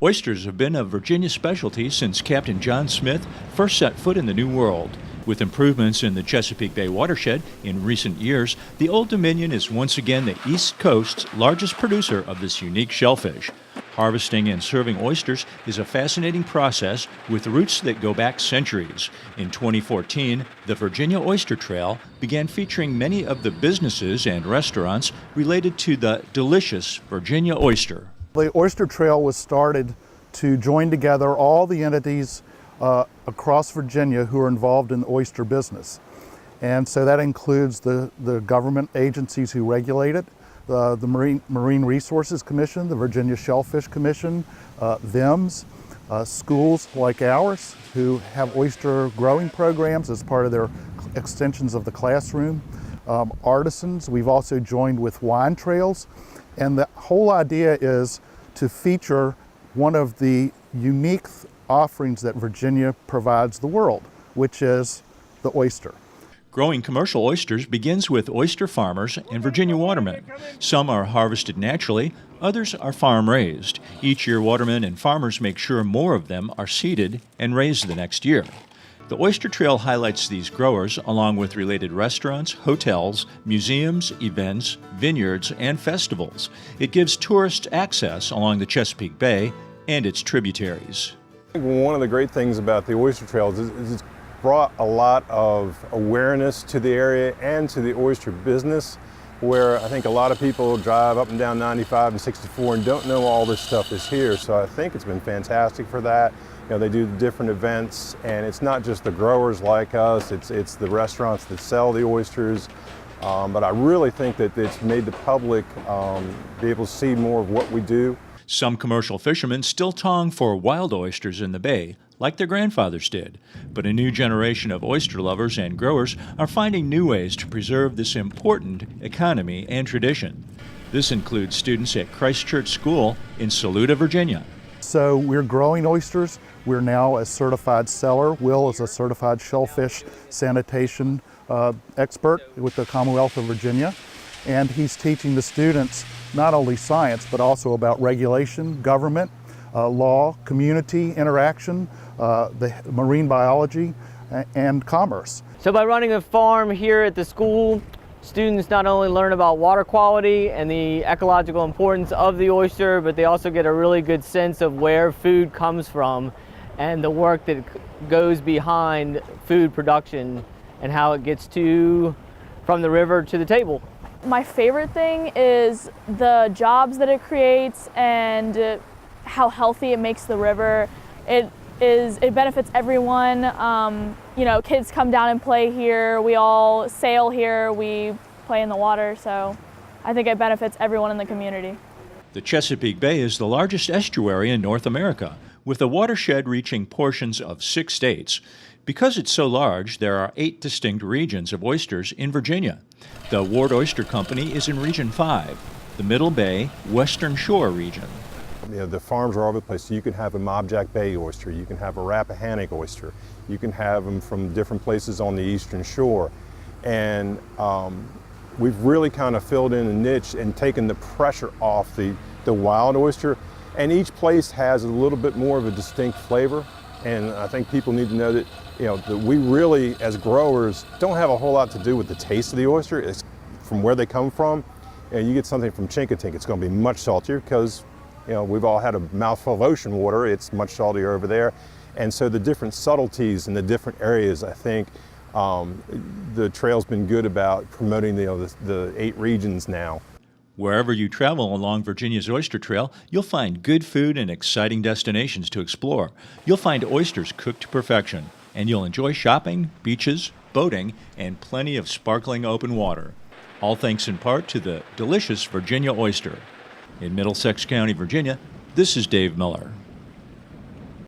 Oysters have been a Virginia specialty since Captain John Smith first set foot in the New World. With improvements in the Chesapeake Bay watershed in recent years, the Old Dominion is once again the East Coast's largest producer of this unique shellfish. Harvesting and serving oysters is a fascinating process with roots that go back centuries. In 2014, the Virginia Oyster Trail began featuring many of the businesses and restaurants related to the delicious Virginia oyster. The Oyster Trail was started to join together all the entities across Virginia who are involved in the oyster business. And so that includes the government agencies who regulate it, the Marine Resources Commission, the Virginia Shellfish Commission, VIMS, schools like ours who have oyster growing programs as part of their extensions of the classroom, artisans. We've also joined with wine trails. And the whole idea is to feature one of the unique offerings that Virginia provides the world, which is the oyster. Growing commercial oysters begins with oyster farmers and Virginia watermen. Some are harvested naturally, others are farm-raised. Each year, watermen and farmers make sure more of them are seeded and raised the next year. The Oyster Trail highlights these growers along with related restaurants, hotels, museums, events, vineyards, and festivals. It gives tourists access along the Chesapeake Bay and its tributaries. One of the great things about the Oyster Trail is it's brought a lot of awareness to the area and to the oyster business, where I think a lot of people drive up and down 95 and 64 and don't know all this stuff is here. So I think it's been fantastic for that. You know, they do different events, and it's not just the growers like us, it's the restaurants that sell the oysters. But I really think that it's made the public be able to see more of what we do. Some commercial fishermen still tong for wild oysters in the bay, like their grandfathers did. But a new generation of oyster lovers and growers are finding new ways to preserve this important economy and tradition. This includes students at Christ Church School in Saluda, Virginia. So we're growing oysters. We're now a certified seller. Will is a certified shellfish sanitation expert with the Commonwealth of Virginia. And he's teaching the students not only science, but also about regulation, government, law, community interaction, the marine biology, and commerce. So by running a farm here at the school, students not only learn about water quality and the ecological importance of the oyster, but they also get a really good sense of where food comes from and the work that goes behind food production and how it gets from the river to the table. My favorite thing is the jobs that it creates and how healthy it makes the river. It benefits everyone. You know, kids come down and play here. We all sail here. We play in the water. So I think it benefits everyone in the community. The Chesapeake Bay is the largest estuary in North America, with a watershed reaching portions of 6 states. Because it's so large, there are 8 distinct regions of oysters in Virginia. The Ward Oyster Company is in Region 5, the Middle Bay, Western Shore region. You know, the farms are all over the place. So you can have a Mobjack Bay oyster, you can have a Rappahannock oyster, you can have them from different places on the Eastern Shore. And we've really kind of filled in a niche and taken the pressure off the wild oyster. And each place has a little bit more of a distinct flavor. And I think people need to know that, you know, that we really, as growers, don't have a whole lot to do with the taste of the oyster. It's from where they come from. And you get something from Chincoteague, it's going to be much saltier because, you know, we've all had a mouthful of ocean water. It's much saltier over there. And so the different subtleties in the different areas, I think the trail's been good about promoting the 8 regions now. Wherever you travel along Virginia's Oyster Trail, you'll find good food and exciting destinations to explore. You'll find oysters cooked to perfection, and you'll enjoy shopping, beaches, boating, and plenty of sparkling open water. All thanks in part to the delicious Virginia oyster. In Middlesex County, Virginia, this is Dave Miller.